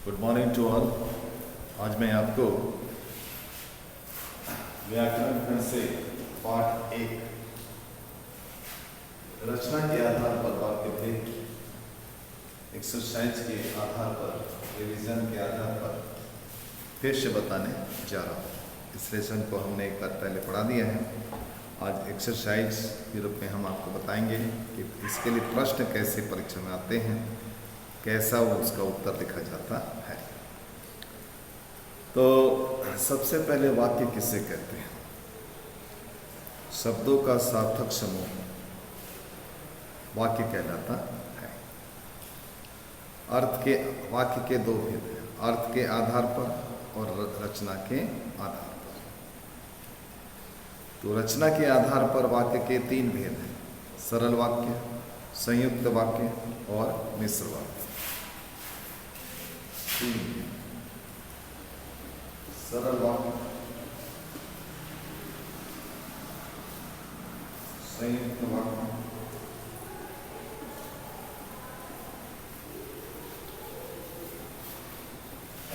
Good morning to all. आज मैं आपको व्याकरण खंड से पाठ 1 रचना के आधार पर वाक्य भेद एक्सरसाइज के आधार पर रिवीजन के आधार पर फिर से बताने जा रहा हूँ। इस लेसन को हमने एक बार पहले पढ़ा दिया है। आज एक्सरसाइज के रूप में हम आपको बताएंगे कि इसके लिए प्रश्न कैसे परीक्षा में आते हैं, कैसा वो उसका उत्तर लिखा जाता है। तो सबसे पहले वाक्य किसे कहते हैं? शब्दों का सार्थक समूह वाक्य कहलाता है। अर्थ के वाक्य के दो भेद हैं, अर्थ के आधार पर और रचना के आधार पर। तो रचना के आधार पर वाक्य के 3 भेद हैं, सरल वाक्य, संयुक्त वाक्य और मिश्र वाक्य। सरल वाक्य, संयुक्त वाक्य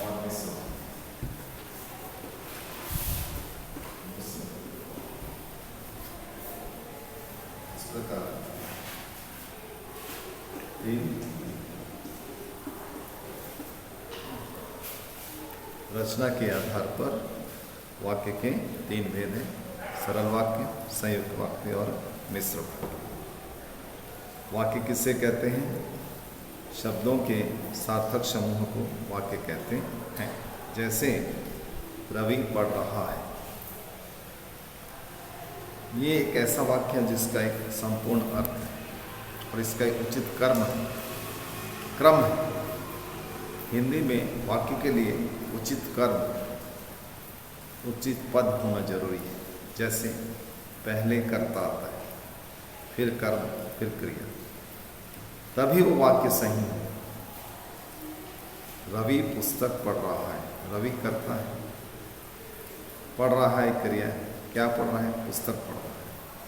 और मिश्र वाक्य। इस प्रकार 3 रचना के आधार पर वाक्य के 3 भेद हैं, सरल वाक्य, संयुक्त वाक्य और मिश्र वाक्य। वाक्य किससे कहते हैं? शब्दों के सार्थक समूह को वाक्य कहते हैं। जैसे रवि पढ़ रहा है, ये एक ऐसा वाक्य है जिसका एक संपूर्ण अर्थ है और इसका एक उचित क्रम है। हिंदी में वाक्य के लिए उचित कर्म, उचित पद होना जरूरी है। जैसे पहले कर्ता आता है, फिर कर्म, फिर क्रिया, तभी वो वाक्य सही है। रवि पुस्तक पढ़ रहा है, रवि करता है, पढ़ रहा है क्रिया है, क्या पढ़ रहा है? पुस्तक पढ़ रहा है,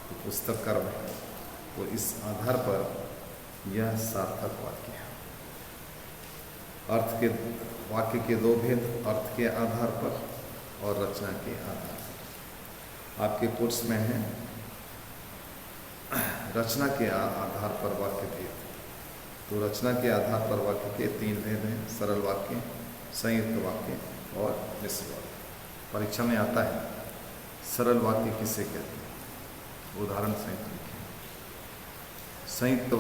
तो पुस्तक कर्म है। तो इस आधार पर यह सार्थक वाक्य है। अर्थ के वाक्य के 2 भेद, अर्थ के आधार पर और रचना के आधार पर। आपके कोर्स में है रचना के आधार पर वाक्य भेद। तो रचना के आधार पर वाक्य के 3 भेद हैं, सरल वाक्य, संयुक्त वाक्य और मिश्र वाक्य। परीक्षा में आता है सरल वाक्य किसे कहते हैं? उदाहरण सहित लिखें। संयुक्त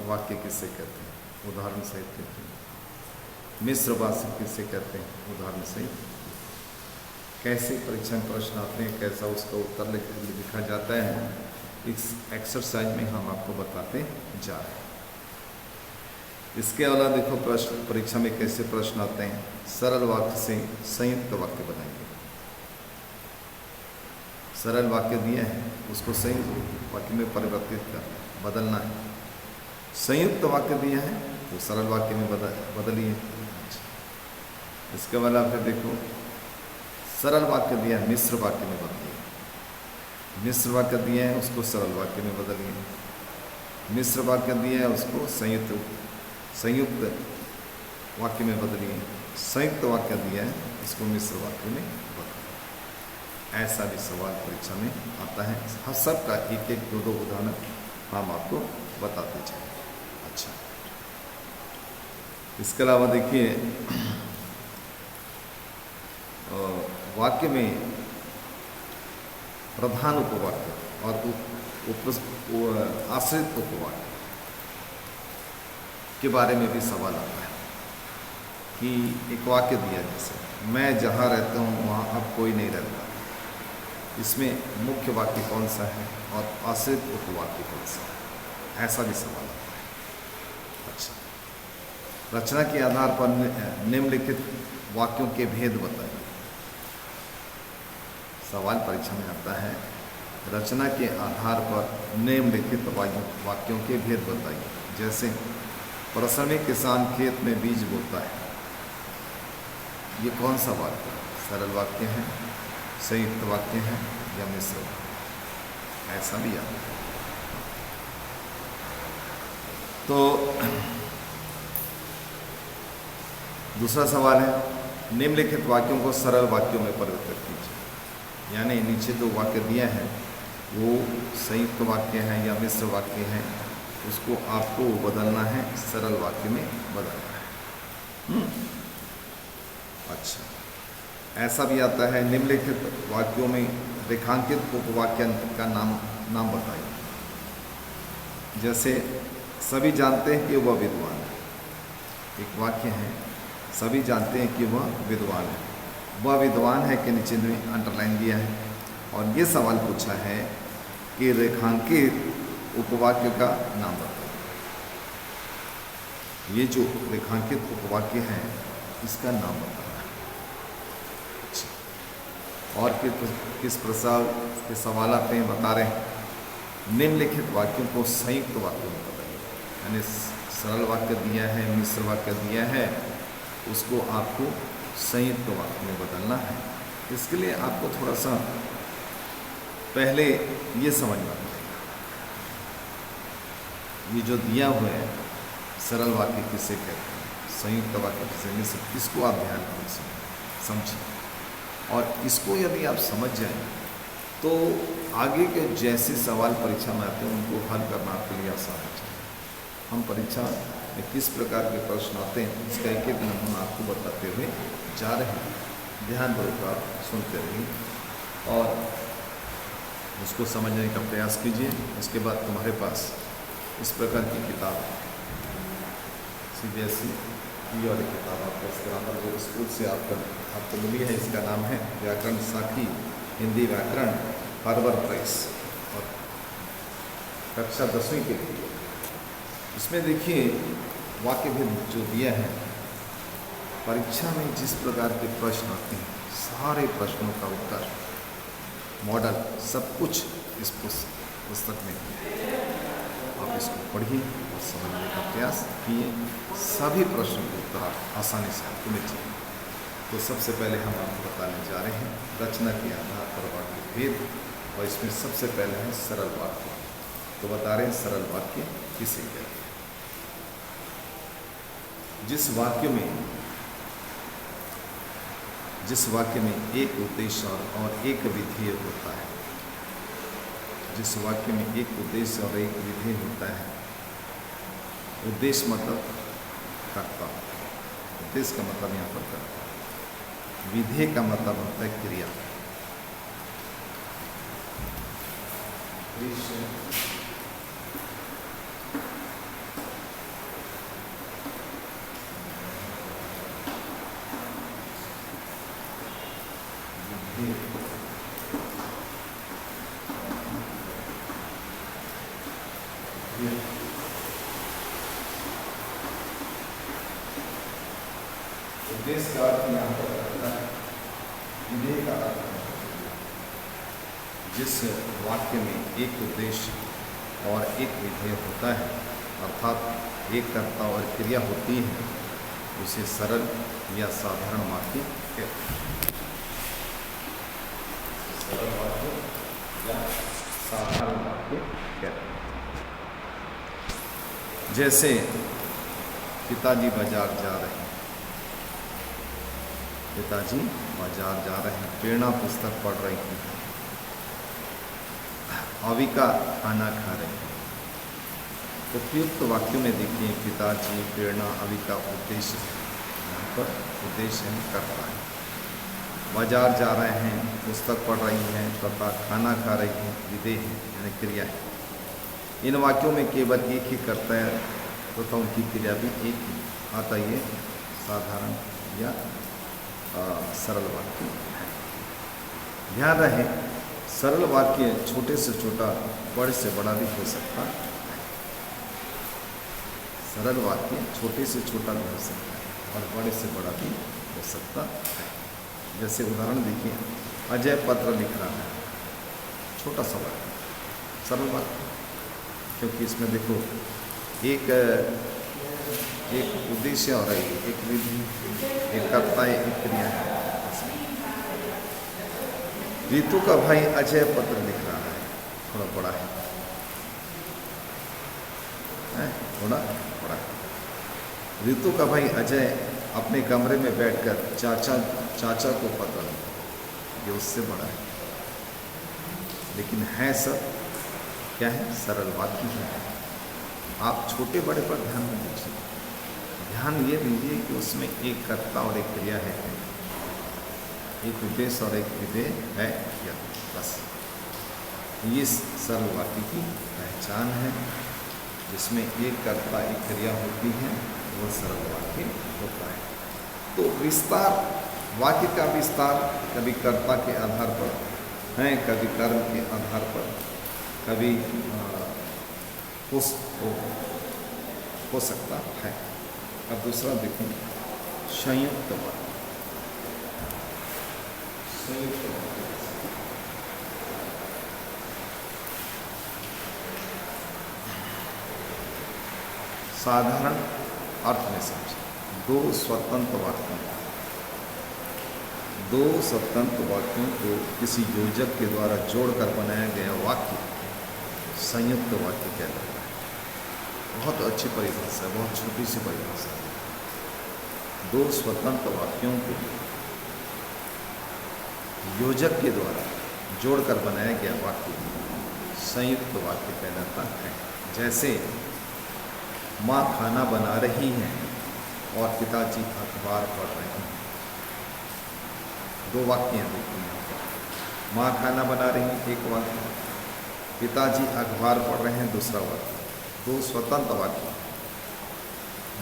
वाक्य किसे कहते हैं? उदाहरण सहित लिखें। मिश्र वाक्य किसे कहते हैं? उदाहरण से। कैसे परीक्षा में प्रश्न आते हैं, कैसा उसका उत्तर लिखा जाता है, इस एक्सरसाइज में हम आपको बताते जा रहे हैं। इसके अलावा देखो प्रश्न परीक्षा में कैसे प्रश्न आते हैं। सरल वाक्य से संयुक्त वाक्य बनाएंगे। सरल वाक्य दिया है, उसको संयुक्त वाक्य में परिवर्तित करना, बदलना है। संयुक्त वाक्य दिया है तो सरल वाक्य में बदलिए। इसके बाद फिर देखो सरल वाक्य दिया है, मिश्र वाक्य में बदलिए। मिश्र वाक्य दिया है, उसको सरल वाक्य में बदलिए। मिश्र वाक्य दिया है, उसको संयुक्त वाक्य में बदलिए। संयुक्त वाक्य दिया है, उसको मिश्र वाक्य में बदलिए। ऐसा भी सवाल परीक्षा में आता है। हर सब का 1-1, 2-2 उदाहरण हम आपको बताते जाएंगे। अच्छा, इसके अलावा देखिए वाक्य में प्रधान उपवाक्य और आश्रित उपवाक्य के बारे में भी सवाल आता है कि एक वाक्य दिया जैसे मैं जहाँ रहता हूँ वहाँ अब कोई नहीं रहता, इसमें मुख्य वाक्य कौन सा है और आश्रित उपवाक्य कौन सा है? ऐसा भी सवाल आता है। अच्छा, रचना के आधार पर निम्नलिखित वाक्यों के भेद बताइए। सवाल परीक्षा में आता है रचना के आधार पर निम्नलिखित वाक्यों के भेद बताइए। जैसे परिश्रमी किसान खेत में बीज बोता है, ये कौन सा वाक्य है? सरल वाक्य है, संयुक्त वाक्य है या मिश्र वाक्य? ऐसा भी आता है। तो दूसरा सवाल है, निम्नलिखित वाक्यों को सरल वाक्यों में परिवर्तित कीजिए। यानी नीचे जो वाक्य दिया है वो संयुक्त वाक्य है या मिश्र वाक्य है, उसको आपको बदलना है, सरल वाक्य में बदलना है। अच्छा, ऐसा भी आता है, निम्नलिखित वाक्यों में रेखांकित उपवाक्य का नाम बताइए। जैसे सभी जानते हैं कि वह विद्वान है, एक वाक्य है, सभी जानते हैं कि वह विद्वान है। वह विद्वान है के नीचे में अंडरलाइन दिया है और ये सवाल पूछा है कि रेखांकित उपवाक्य का नाम बताइए। ये जो रेखांकित उपवाक्य है इसका नाम बताना है। और किस प्रकार के सवाल आते हैं, बता रहे हैं, निम्नलिखित वाक्यों को संयुक्त वाक्यों में बताइए। यानी सरल वाक्य दिया है, मिश्र वाक्य दिया है, उसको आपको संयुक्त वाक्य में बदलना है। इसके लिए आपको थोड़ा सा पहले ये समझना पड़ेगा, ये जो दिया हुआ है सरल वाक्य किसे कहते हैं, संयुक्त वाक्य किसे, मिश्र, इसको आप ध्यान से समझिए। और इसको यदि आप समझ जाएं तो आगे के जैसे सवाल परीक्षा में आते हैं उनको हल करना आपके लिए आसान हो जाए। हम परीक्षा में किस प्रकार के प्रश्न आते हैं इसका एक एक नमूना आपको बताते हुए जा रहे हैं। ध्यानपूर्वक आप सुनते रहिए और उसको समझने का प्रयास कीजिए। इसके बाद तुम्हारे पास इस प्रकार की किताब CBSE वाली किताब आपका इस ग्रामर जो स्कूल से आपको मिली है, इसका नाम है व्याकरण साखी हिंदी व्याकरण, हार्बर प्रेस, और कक्षा 10वीं के लिए। इसमें देखिए वाक्य भी जो दिया है, परीक्षा में जिस प्रकार के प्रश्न आते हैं सारे प्रश्नों का उत्तर, मॉडल, सब कुछ इस पुस्तक में दिया है। आप इसको पढ़िए और समझने का प्रयास किए, सभी प्रश्नों के उत्तर आप आसानी से आपको मिल जाएंगे। तो सबसे पहले हम आपको बताने जा रहे हैं रचना के आधार पर वाक्य भेद, और इसमें सबसे पहले है सरल वाक्य। तो बता रहे हैं सरल वाक्य किसे कहते हैं। जिस वाक्य में एक उद्देश्य और एक विधेय होता है, जिस वाक्य में एक उद्देश्य और एक विधेय होता है, उद्देश्य मतलब कर्ता, उद्देश्य का मतलब यहाँ पर कर्ता, विधेय का मतलब होता है क्रिया। उद्देश्य का अर्थ यहाँ पर करता है, विधेय का अर्थ है जिस वाक्य में एक उद्देश्य और एक विधेय होता है, अर्थात एक कर्ता और क्रिया होती है, उसे सरल या साधारण वाक्य कहते हैं। सरल वाक्य या साधारण वाक्य कहते हैं। जैसे पिताजी बाजार जा रहे हैं, पिताजी बाजार जा रहे हैं, प्रेरणा पुस्तक पढ़ रही है, अविका खाना खा रही है। उपयुक्त वाक्यों में देखिए पिताजी, प्रेरणा, अविका उद्देश्य, यहाँ पर उद्देश्य है कर्ता है। बाजार जा रहे हैं, पुस्तक पढ़ रही हैं, तथा खाना खा रही हैं, विधेय है यानी क्रिया है। इन वाक्यों में केवल एक ही कर्ता है तथा उनकी क्रिया भी एक ही। आता ये साधारण या सरल वाक्य है। ध्यान रहे सरल वाक्य छोटे से छोटा, बड़े से बड़ा भी हो सकता है। सरल वाक्य छोटे से छोटा भी हो सकता है और बड़े से बड़ा भी हो सकता है। जैसे उदाहरण देखिए, अजय पत्र लिख रहा है, छोटा सा वाक्य, सरल वाक्य, क्योंकि इसमें देखो एक उद्देश्य और एक विधि, एक कर्ता, एक क्रिया है। रीतु का भाई अजय पत्र लिख रहा है, थोड़ा बड़ा है, थोड़ा बड़ा है। रीतु का भाई अजय अपने कमरे में बैठकर चाचा को पता नहीं, ये उससे बड़ा है, लेकिन है सब क्या है, सरल वाक्य है। आप छोटे बड़े पर ध्यान में दीजिए, ध्यान ये दीजिए कि उसमें एक कर्ता और एक क्रिया है, एक उद्देश्य और एक विधेय है, या बस ये सरल वाक्य की पहचान है, जिसमें एक कर्ता एक क्रिया होती है, वो सरल वाक्य होता है। तो विस्तार, वाक्य का विस्तार कभी कर्ता के आधार पर है, कभी कर्म के आधार पर, कभी हो सकता है। अब दूसरा देखें, संयुक्त वाक्य। संयुक्त वाक्य साधारण अर्थ में समझें। दो स्वतंत्र वाक्यों को किसी योजक के द्वारा जोड़कर बनाया गया वाक्य संयुक्त वाक्य कहलाता है। बहुत अच्छी परिभाषा है, बहुत छोटी सी परिभाषा है। दो स्वतंत्र वाक्यों को योजक के द्वारा जोड़कर बनाया गया वाक्य संयुक्त वाक्य कहलाता है। जैसे माँ खाना बना रही हैं और पिताजी अखबार पढ़ रहे हैं। दो वाक्य हैं, देखिए, माँ खाना बना रही हैं एक वाक्य, पिताजी अखबार पढ़ रहे हैं दूसरा वाक्य। दो स्वतंत्र वाक्य,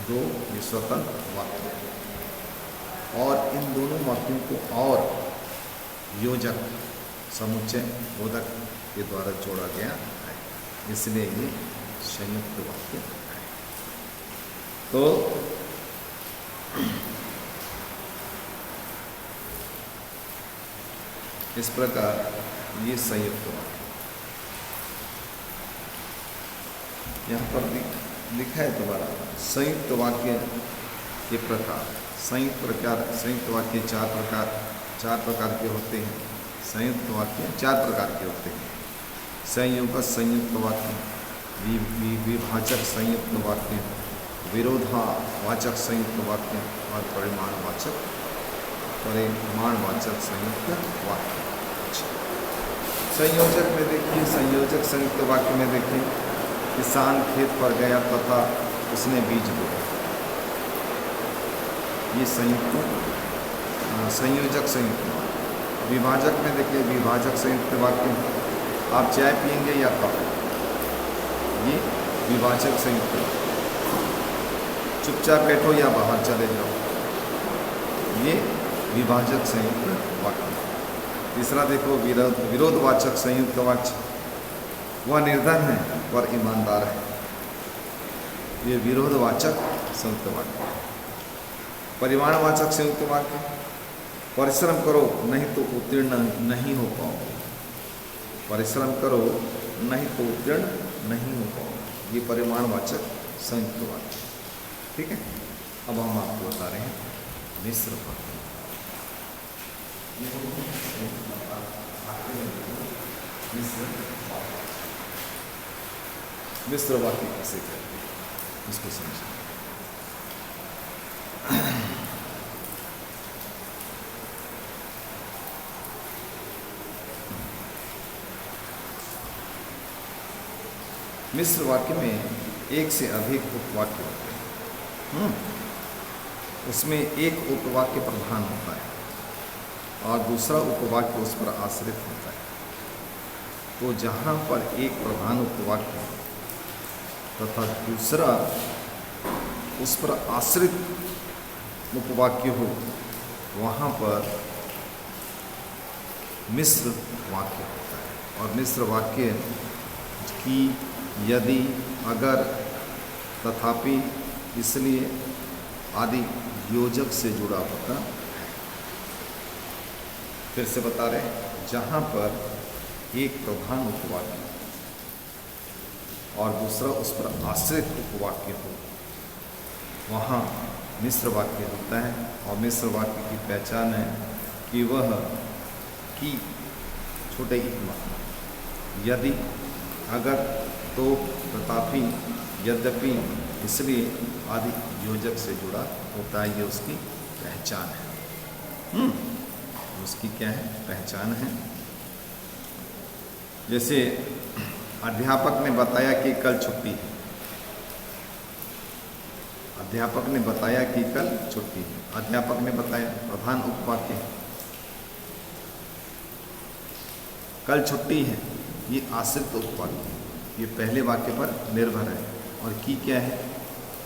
दो स्वतंत्र वाक्य, और इन दोनों वाक्यों को और योजक समुच्चय बोधक के द्वारा जोड़ा गया है, इसलिए ये संयुक्त वाक्य है। तो इस प्रकार ये संयुक्त वाक्य यहाँ पर लिखा है दोबारा। संयुक्त वाक्य के प्रकार, संयुक्त वाक्य चार प्रकार के होते हैं। संयुक्त वाक्य चार प्रकार के होते हैं। संयोगक संयुक्त वाक्य, विभाजक संयुक्त वाक्य, विरोधावाचक संयुक्त वाक्य और परिमाणवाचक संयुक्त वाक्य। संयोजक में देखिए, संयोजक संयुक्त वाक्य में देखिए, किसान खेत पर गया तथा उसने बीज बोया, ये संयोजक संयुक्त वाक्य। विभाजक में देखिए, विभाजक संयुक्त वाक्य, आप चाय पियेंगे या कॉफी, ये विभाजक संयुक्त वाक्य। चुपचाप बैठो या बाहर चले जाओ, ये विभाजक संयुक्त वाक्य। तीसरा देखो, विरोधवाचक संयुक्त वाक्य, वह निर्धन है पर ईमानदार है, ये विरोधवाचक संयुक्त वाक्य। परिमाणवाचक संयुक्त वाक्य, परिश्रम करो नहीं तो उत्तीर्ण नहीं हो पाओगे, परिश्रम करो नहीं तो उत्तीर्ण नहीं हो पाओगे, ये परिमाणवाचक संयुक्त वाक्य। ठीक है, अब हम आपको बता रहे हैं मिश्र वाक्य। मिश्र वाक्य कैसे कहते हैं, इसको समझें। मिश्र वाक्य में एक से अधिक उपवाक्य होते हैं। उसमें एक उपवाक्य प्रधान होता है और दूसरा उपवाक्य उस पर आश्रित होता है। तो जहाँ पर एक प्रधान उपवाक्य तथा दूसरा उस पर आश्रित उपवाक्य हो, वहाँ पर मिश्र वाक्य होता है। और मिश्र वाक्य की यदि, अगर, तथापि, इसलिए आदि योजक से जुड़ा होता है। फिर से बता रहे हैं, जहाँ पर एक प्रधान उपवाक्य और दूसरा उस पर आश्रित उपवाक्य हो, वहाँ मिश्र वाक्य होता है। और मिश्र वाक्य की पहचान है कि वह की छोटे ही मात्रा, यदि, अगर, तो, तथापि, यद्यपि इसलिए आदि योजक से जुड़ा होता है, ये उसकी पहचान है। उसकी क्या है? पहचान है। जैसे अध्यापक ने बताया कि कल छुट्टी है। अध्यापक ने बताया कि कल छुट्टी है। अध्यापक ने बताया, प्रधान उपवाक्य है। कल छुट्टी है, ये आश्रित उपवाक्य है, ये पहले वाक्य पर निर्भर है। और की क्या है?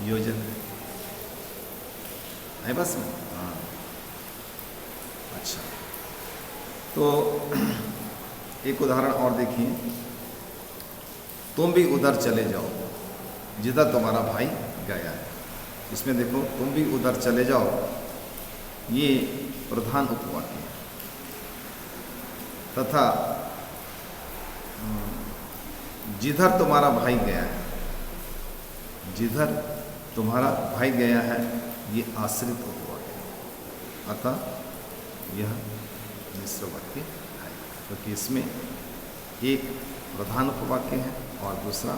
योजक है बस में। हाँ, अच्छा, तो एक उदाहरण और देखिए। तुम भी उधर चले जाओ जिधर तुम्हारा भाई गया है। इसमें देखो, तुम भी उधर चले जाओ, ये प्रधान उपवाक्य है। तथा जिधर तुम्हारा भाई गया है, जिधर तुम्हारा भाई गया है, ये आश्रित उपवाक्य है। अतः यह मिश्र वाक्य है, क्योंकि इसमें एक प्रधान उपवाक्य है और दूसरा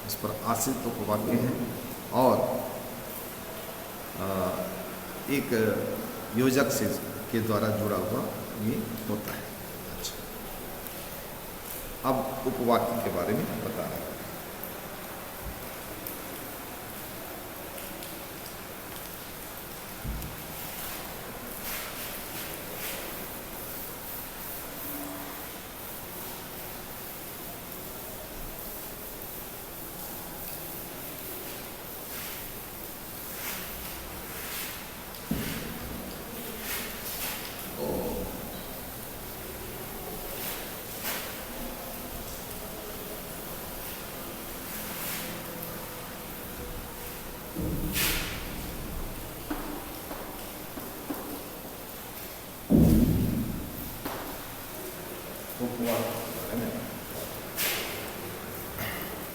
उस पर आश्रित उपवाक्य है, और एक योजक से के द्वारा जुड़ा हुआ ये होता है। अच्छा, अब उपवाक्य के बारे में बता रहा हूँ।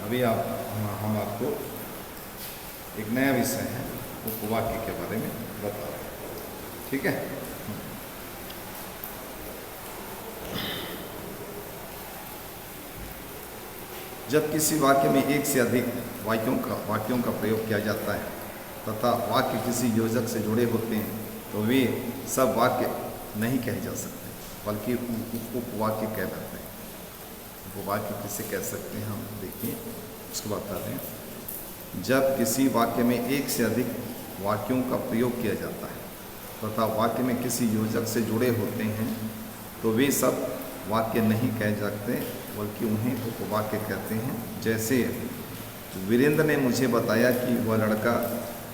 अभी हम आपको एक नया विषय है उपवाक्य के बारे में बता रहे हैं, ठीक है। जब किसी वाक्य में एक से अधिक वाक्यों का प्रयोग किया जाता है तथा वाक्य किसी योजक से जुड़े होते हैं, तो वे सब वाक्य नहीं कहे जा सकते, बल्कि उपवाक्य कहलाते हैं। उपवाक्य किसे कह सकते हैं, हम देखिए, उसको बताते हैं। जब किसी वाक्य में एक से अधिक वाक्यों का प्रयोग किया जाता है तथा वाक्य में किसी योजक से जुड़े होते हैं, तो वे सब वाक्य नहीं कहे जाते, बल्कि उन्हें उपवाक्य कहते हैं। जैसे वीरेंद्र ने मुझे बताया कि वह लड़का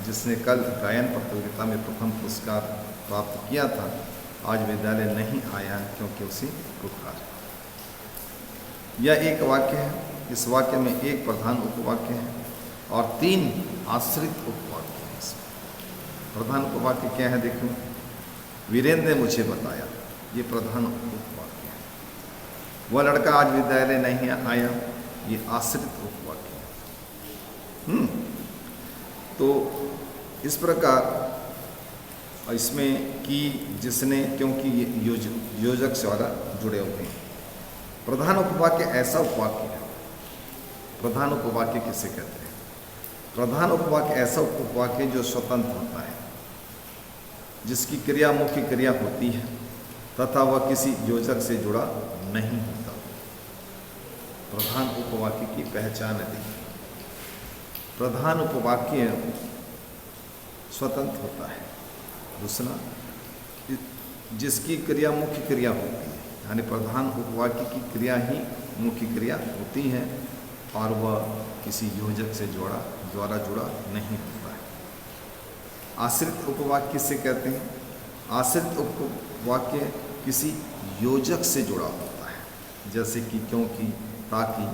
जिसने कल गायन प्रतियोगिता में प्रथम पुरस्कार प्राप्त किया था, आज विद्यालय नहीं आया क्योंकि उसे बुखार है। यह एक वाक्य है। इस वाक्य में एक प्रधान उपवाक्य है और 3 आश्रित उपवाक्य हैं। इसमें प्रधान उपवाक्य क्या है? देखो, वीरेंद्र ने मुझे बताया, ये प्रधान उपवाक्य है। वह लड़का आज विद्यालय नहीं आया, ये आश्रित उपवाक्य है। तो इस प्रकार इसमें कि जिसने, क्योंकि ये योजक से वाला जुड़े हुए हैं। प्रधान उपवाक्य ऐसा उपवाक्य है। प्रधान उपवाक्य किसे कहते हैं? प्रधान उपवाक्य ऐसा उपवाक्य जो स्वतंत्र होता है, जिसकी क्रिया मुख्य क्रिया होती है तथा वह किसी योजक से जुड़ा नहीं होता। प्रधान उपवाक्य की पहचान है। प्रधान उपवाक्य स्वतंत्र होता है। दूसरा, जिसकी क्रिया मुख्य क्रिया होती है, यानी प्रधान उपवाक्य की क्रिया ही मुख्य क्रिया होती है और वह किसी योजक से द्वारा जुड़ा नहीं होता है। आश्रित उपवाक्य किसे कहते हैं? आश्रित उपवाक्य किसी योजक से जुड़ा होता है, जैसे कि, क्योंकि, ताकि,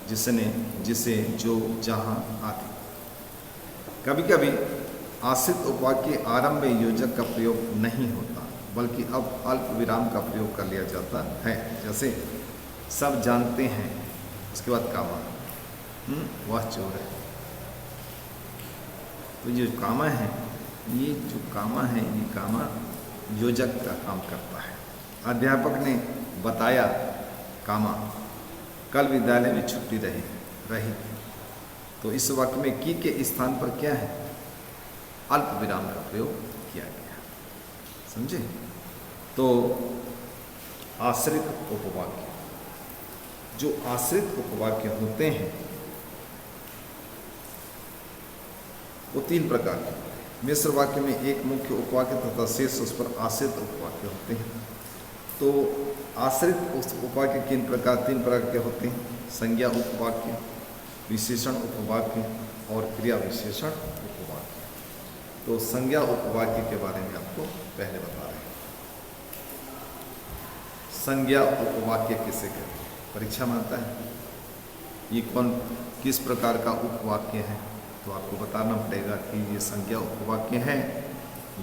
जिसने, जिसे, जो, जहाँ आदि। कभी कभी आश्रित उपवाक्य आरंभ में योजक का प्रयोग नहीं होता, बल्कि अब अल्प विराम का प्रयोग कर लिया जाता है। जैसे सब जानते हैं, उसके बाद कामा, वह चोर है। तो ये कामा है, ये कामा योजक का काम करता है। अध्यापक ने बताया, कामा, कल विद्यालय में छुट्टी रही। तो इस वाक्य में की के स्थान पर क्या है, अल्प विराम का प्रयोग किया गया। समझे? तो आश्रित उपवाक्य, जो आश्रित उपवाक्य होते हैं वो 3 प्रकार के होते हैं। मिश्र वाक्य में एक मुख्य उपवाक्य तथा शेष उस पर आश्रित उपवाक्य होते हैं। तो आश्रित उपवाक्य 3 प्रकार के होते हैं, संज्ञा उपवाक्य, विशेषण उपवाक्य और क्रिया विशेषण उपवाक्य। तो संज्ञा उपवाक्य के बारे में आपको पहले बता रहे हैं। संज्ञा उपवाक्य किसे कहते हैं, परीक्षा में आता है। ये किस प्रकार का उपवाक्य है, तो आपको बताना पड़ेगा कि ये संज्ञा उपवाक्य है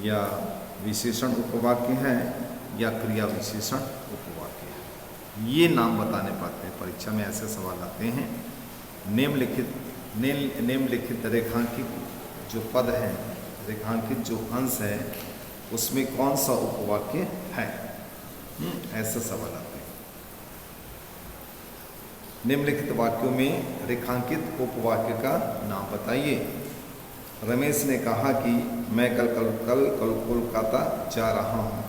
या विशेषण उपवाक्य है या क्रिया विशेषण उपवाक्य है। ये नाम बताने पाते हैं, परीक्षा में ऐसे सवाल आते हैं। निम्नलिखित रेखांकित जो पद हैं, रेखांकित जो अंश है, उसमें कौन सा उपवाक्य है, ऐसे सवाल आते हैं। निम्नलिखित वाक्यों में रेखांकित उपवाक्य का नाम बताइए। रमेश ने कहा कि मैं कल कोलकाता जा रहा हूँ।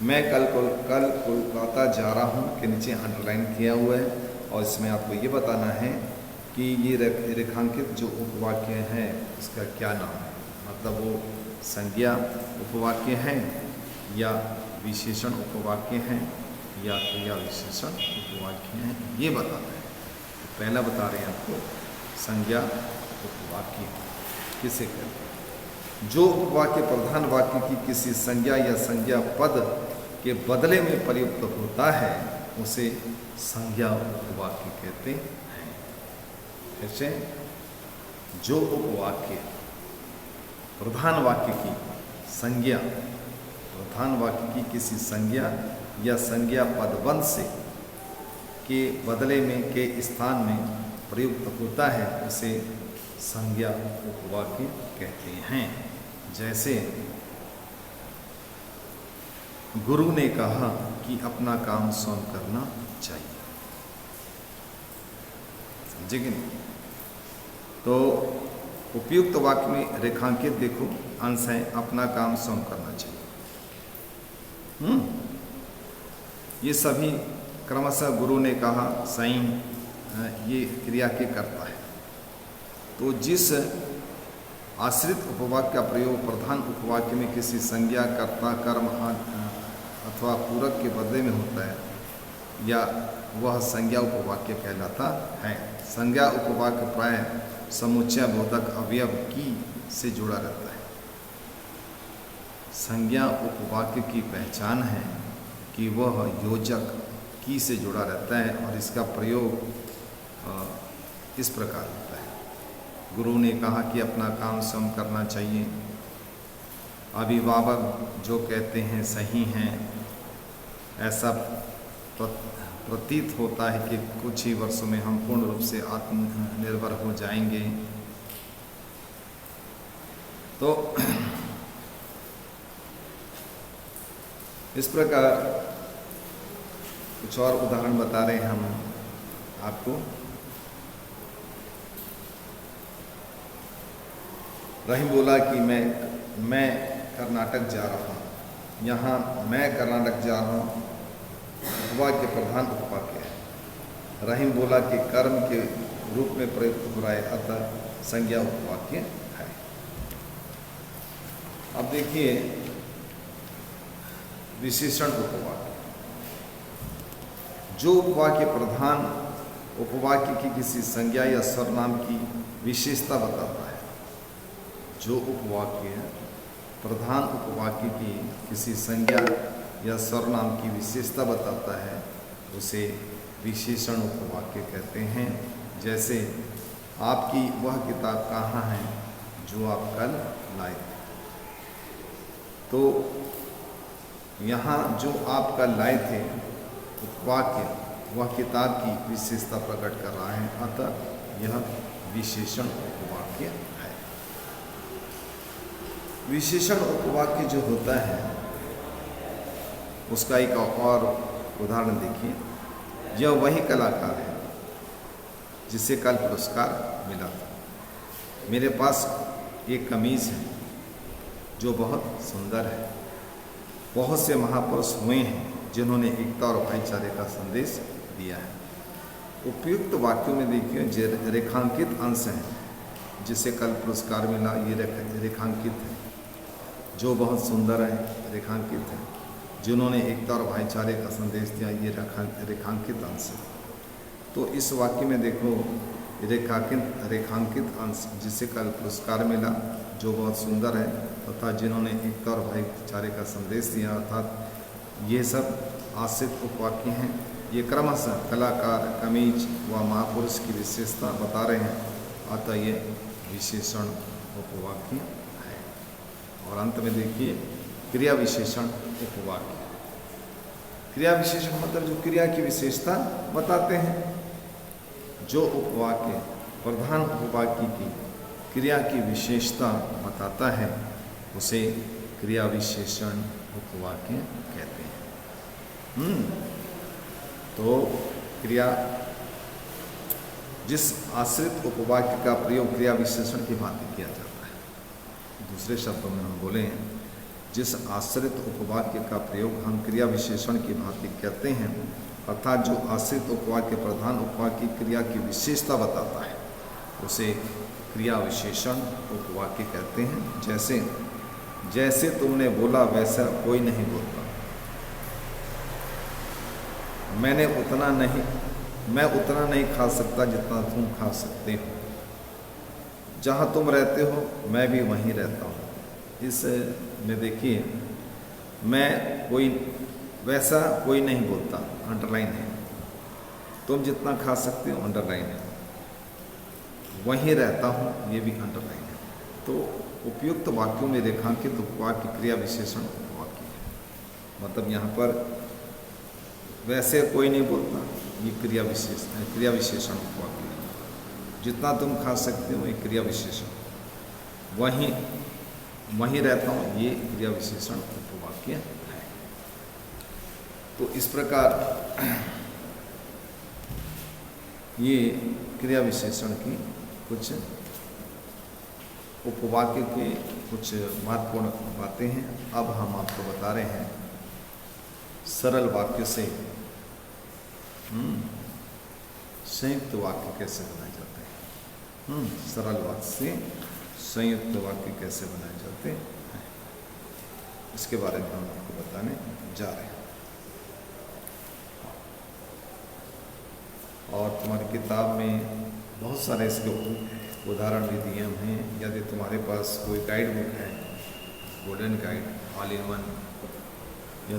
मैं कल कोलकाता जा रहा हूँ के नीचे अंडरलाइन किया हुआ है और इसमें आपको ये बताना है कि ये रेखांकित जो उपवाक्य है इसका क्या नाम है, मतलब वो संज्ञा उपवाक्य है या विशेषण उपवाक्य है या क्रिया विशेषण उपवाक्य है, ये बताना है। तो पहला बता रहे हैं आपको, संज्ञा उपवाक्य किसे कहते हैं। जो उपवाक्य प्रधान वाक्य की किसी संज्ञा या संज्ञा पद के बदले में प्रयुक्त होता है उसे संज्ञा उपवाक्य कहते हैं। ऐसे जो उपवाक्य प्रधान वाक्य की संज्ञा, प्रधान वाक्य की किसी संज्ञा या संज्ञा पदबंध से के बदले में के स्थान में प्रयुक्त होता है उसे संज्ञा उपवाक्य कहते हैं। जैसे गुरु ने कहा कि अपना काम स्वयं करना चाहिए। समझे कि नहीं? तो उपयुक्त वाक्य में रेखांकित देखो अंश है, अपना काम स्वयं करना चाहिए। ये सभी क्रमशः गुरु ने कहा सही ये क्रिया के करता है। तो जिस आश्रित उपवाक्य का प्रयोग प्रधान उपवाक्य में किसी संज्ञा, कर्ता, कर्म अथवा पूरक के बदले में होता है या वह संज्ञा उपवाक्य कहलाता है। संज्ञा उपवाक्य प्राय समुच्चय बोधक अवयव की से जुड़ा रहता है। संज्ञा उपवाक्य की पहचान है कि वह योजक की से जुड़ा रहता है और इसका प्रयोग इस प्रकार होता है। गुरु ने कहा कि अपना काम स्वयं करना चाहिए। अभिभावक जो कहते हैं सही हैं। ऐसा प्रतीत होता है कि कुछ ही वर्षों में हम पूर्ण रूप से आत्मनिर्भर हो जाएंगे। तो इस प्रकार कुछ और उदाहरण बता रहे हैं हम आपको। रहीम बोला कि मैं कर्नाटक जा रहा हूँ। यहाँ मैं कर्नाटक जा रहा हूँ उपवाक्य प्रधान उपवाक्य है। रहीम बोला कि कर्म के रूप में प्रयुक्त हो रहा है, अतः संज्ञा उपवाक्य है। अब देखिए विशेषण उपवाक्य। जो उपवाक्य प्रधान उपवाक्य की किसी संज्ञा या सर्वनाम की विशेषता बताता है। जो उपवाक्य प्रधान उपवाक्य की किसी संज्ञा या सर्वनाम की विशेषता बताता है उसे विशेषण उपवाक्य कहते हैं। जैसे आपकी वह किताब कहाँ है जो आप कल लाए थे। तो यहाँ जो आप कल लाए थे उपवाक्य वह किताब की विशेषता प्रकट कर रहा है, अतः यह विशेषण उपवाक्य है। विशेषण उपवाक्य जो होता है उसका एक और उदाहरण देखिए। यह वही कलाकार है जिसे कल पुरस्कार मिला था। मेरे पास एक कमीज है जो बहुत सुंदर है। बहुत से महापुरुष हुए हैं जिन्होंने एकता और भाईचारे का संदेश दिया है। उपयुक्त वाक्यों में देखिए जो रेखांकित अंश हैं जिसे कल पुरस्कार मिला, ये रेखांकित है। जो बहुत सुंदर है रेखांकित है, जिन्होंने एकता और भाईचारे का संदेश दिया, ये रेखांकित अंश है। तो इस वाक्य में देखो रेखांकित अंश जिसे कल पुरस्कार मिला, जो बहुत सुंदर है तथा जिन्होंने एकता और भाईचारे का संदेश दिया, अर्थात ये सब आश्रित उपवाक्य हैं। ये क्रमशः कलाकार, कमीज व महापुरुष की विशेषता बता रहे हैं, अतः ये विशेषण उपवाक्य है। और अंत में देखिए क्रिया विशेषण उपवाक्य। क्रिया विशेषण मतलब जो क्रिया की विशेषता बताते हैं। जो उपवाक्य प्रधान उपवाक्य की क्रिया की विशेषता बताता है उसे क्रिया विशेषण उपवाक्य कहते हैं। तो क्रिया जिस आश्रित उपवाक्य का प्रयोग क्रिया विशेषण की भांति किया जाता है। दूसरे शब्दों में हम बोलें, जिस आश्रित उपवाक्य का प्रयोग हम क्रिया विशेषण की भांति कहते हैं, अर्थात जो आश्रित उपवाक्य प्रधान उपवाक्य की क्रिया की विशेषता बताता है उसे क्रिया विशेषण उपवाक्य कहते हैं। जैसे तुमने बोला वैसा कोई नहीं बोलता। मैं उतना नहीं खा सकता जितना तुम खा सकते हो। जहाँ तुम रहते हो मैं भी वहीं रहता हूँ। इस में देखिए वैसा कोई नहीं बोलता, अंडरलाइन है। तुम जितना खा सकते हो, अंडरलाइन है। वहीं रहता हूँ, ये भी अंडरलाइन है। तो उपयुक्त वाक्यों में रेखांकित उपवाक्य क्रिया विशेषण उपवाक्य है। मतलब यहाँ पर वैसे कोई नहीं बोलता, ये क्रिया विशेषण उपवाक्य है। जितना तुम खा सकते हो, ये क्रिया विशेषण। वहीं रहता हूँ, ये क्रिया विशेषण उपवाक्य है। तो इस प्रकार ये क्रिया विशेषण की कुछ उपवाक्य के कुछ महत्वपूर्ण बातें हैं। अब हम आपको बता रहे हैं सरल वाक्य से संयुक्त वाक्य कैसे बनाए जाते हैं। सरल वाक्य से संयुक्त वाक्य कैसे बनाए जाते हैं, इसके बारे में हम आपको बताने जा रहे हैं। और तुम्हारी किताब में बहुत सारे इसके उदाहरण भी दिए हैं। यदि तुम्हारे पास कोई गाइड बुक है, golden guide, all in one, या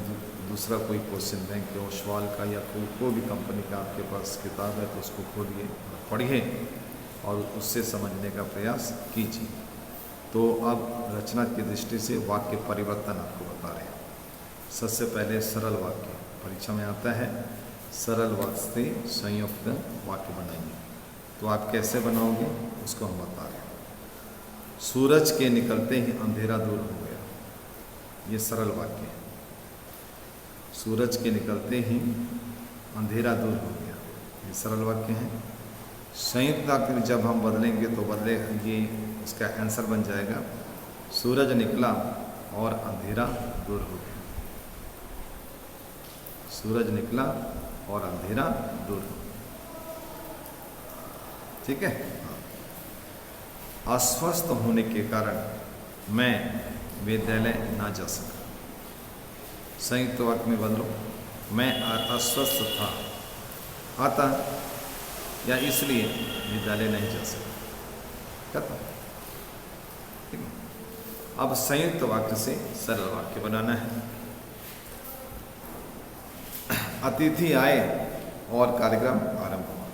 दूसरा कोई क्वेश्चन बैंक या ओसवाल का या कोई भी कंपनी का आपके पास किताब है, तो उसको खोलिए, पढ़िए और उससे समझने का प्रयास कीजिए। तो अब रचना की दृष्टि से वाक्य परिवर्तन आपको बता रहे हैं। सबसे पहले सरल वाक्य परीक्षा में आता है। सरल वाक्य से संयुक्त वाक्य बनाएंगे, तो आप कैसे बनाओगे उसको हम बता रहे हैं। सूरज के निकलते ही अंधेरा दूर हो गया, ये सरल वाक्य है। सूरज के निकलते ही अंधेरा दूर हो गया, ये सरल वाक्य है। संयुक्त वाक्य जब हम बदलेंगे तो ये उसका आंसर बन जाएगा, सूरज निकला और अंधेरा दूर हो गया। सूरज निकला और अंधेरा दूर हो गया। ठीक है। अस्वस्थ होने के कारण मैं विद्यालय ना जा सका। संयुक्त वाक्य में बदलो, मैं अस्वस्थ था अतः या इसलिए विद्यालय नहीं जा सका। ठीक है। अब संयुक्त वाक्य से सरल वाक्य बनाना है। अतिथि आए और कार्यक्रम आरंभ हुआ,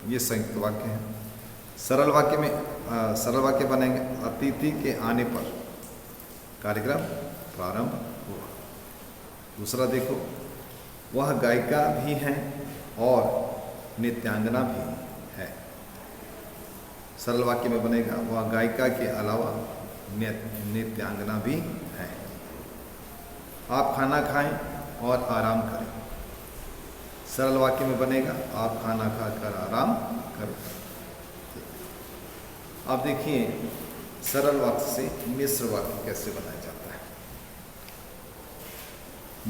ये संयुक्त वाक्य है। सरल वाक्य बनेंगे, अतिथि के आने पर कार्यक्रम प्रारंभ हुआ। दूसरा देखो, वह गायिका भी है और नृत्यांगना भी है। सरल वाक्य में बनेगा, वह गायिका के अलावा नृत्यांगना भी है। आप खाना खाएं और आराम करें। सरल वाक्य में बनेगा, आप खाना खाकर आराम करें। अब देखिए सरल वाक्य से मिश्र वाक्य कैसे बनाया जाता है।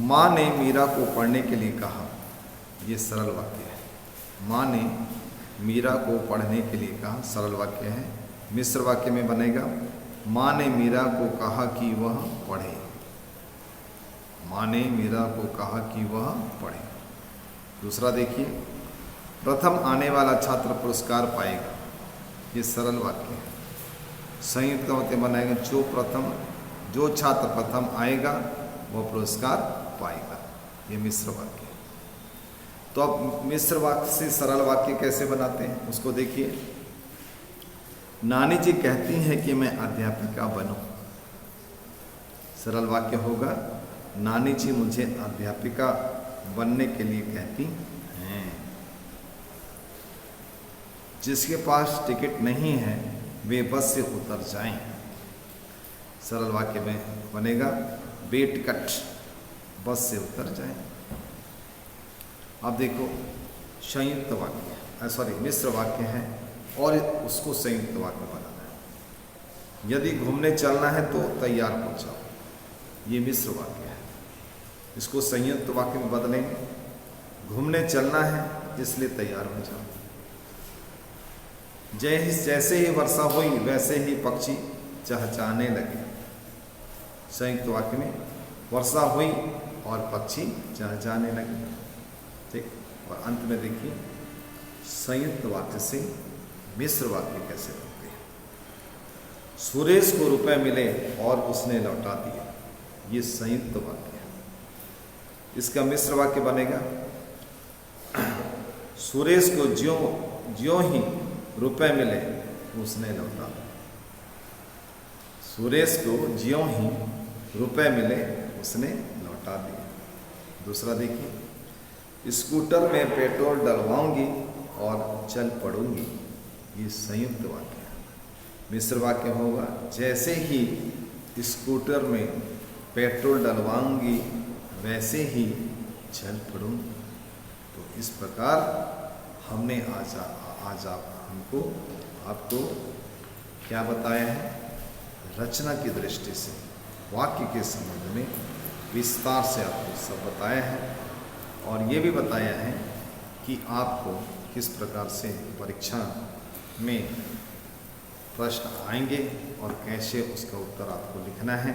माँ ने मीरा को पढ़ने के लिए कहा, ये सरल वाक्य है। माँ ने मीरा को पढ़ने के लिए कहा, सरल वाक्य है। मिश्र वाक्य में बनेगा माँ ने मीरा को कहा कि वह पढ़े। माँ ने मीरा को कहा कि वह पढ़े। दूसरा देखिए, प्रथम आने वाला छात्र पुरस्कार पाएगा, ये सरल वाक्य है। संयुक्त वाक्य बनाएगा जो छात्र प्रथम आएगा वह पुरस्कार पाएगा, ये मिश्र वाक्य है। तो अब मिश्र वाक्य से सरल वाक्य कैसे बनाते हैं उसको देखिए। नानी जी कहती हैं कि मैं अध्यापिका बनूं, सरल वाक्य होगा नानी जी मुझे अध्यापिका बनने के लिए कहती हैं। जिसके पास टिकट नहीं है वे बस से उतर जाएं, सरल वाक्य में बनेगा बेटिकट बस से उतर जाएं। अब देखो संयुक्त वाक्य मिश्र वाक्य है और उसको संयुक्त वाक्य बनाना है। यदि घूमने चलना है तो तैयार हो जाओ, ये मिश्र वाक्य है। इसको संयुक्त वाक्य में बदलेंगे, घूमने चलना है इसलिए तैयार हो जाओ। जैसे ही वर्षा हुई वैसे ही पक्षी चहचहाने लगे, संयुक्त वाक्य में वर्षा हुई और पक्षी चहचहाने लगे, ठीक। और अंत में देखिए संयुक्त वाक्य से मिश्र वाक्य कैसे बनते हैं। सुरेश को रुपए मिले और उसने लौटा दिए, ये संयुक्त वाक्य है। इसका मिश्र वाक्य बनेगा सुरेश को ज्यों ही रुपए मिले उसने लौटा दिए। सुरेश को ज्यों ही रुपए मिले उसने लौटा दिए। दूसरा देखिए, स्कूटर में पेट्रोल डलवाऊंगी और चल पड़ूंगी, ये संयुक्त वाक्य है। मिश्र वाक्य होगा जैसे ही स्कूटर में पेट्रोल डलवाऊंगी वैसे ही चल पड़ूंगी। तो इस प्रकार हमने आज आपको क्या बताया है, रचना की दृष्टि से वाक्य के संबंध में विस्तार से आपको सब बताया है। और ये भी बताया है कि आपको किस प्रकार से परीक्षा में प्रश्न आएंगे और कैसे उसका उत्तर आपको लिखना है,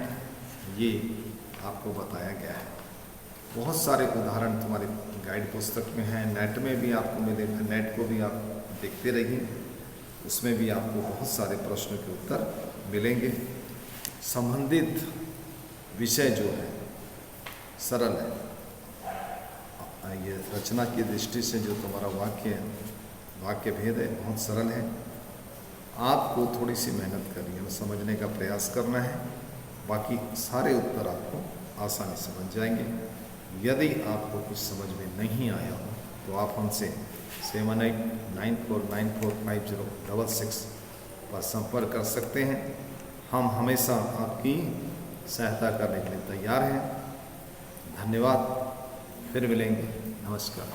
ये आपको बताया गया है। बहुत सारे उदाहरण तुम्हारे गाइड पुस्तक में हैं, नेट में भी आपको मिलेगा, नेट को भी आप देखते रहिए, उसमें भी आपको बहुत सारे प्रश्नों के उत्तर मिलेंगे। संबंधित विषय जो है सरल है। ये रचना की दृष्टि से जो तुम्हारा वाक्य भेद है बहुत सरल है। आपको थोड़ी सी मेहनत करनी है, समझने का प्रयास करना है, बाकी सारे उत्तर आपको आसानी से बन जाएंगे। यदि आपको कुछ समझ में नहीं आया हो तो आप हमसे 7894945066 पर संपर्क कर सकते हैं। हम हमेशा आपकी सहायता करने के लिए तैयार हैं। धन्यवाद, फिर मिलेंगे, नमस्कार।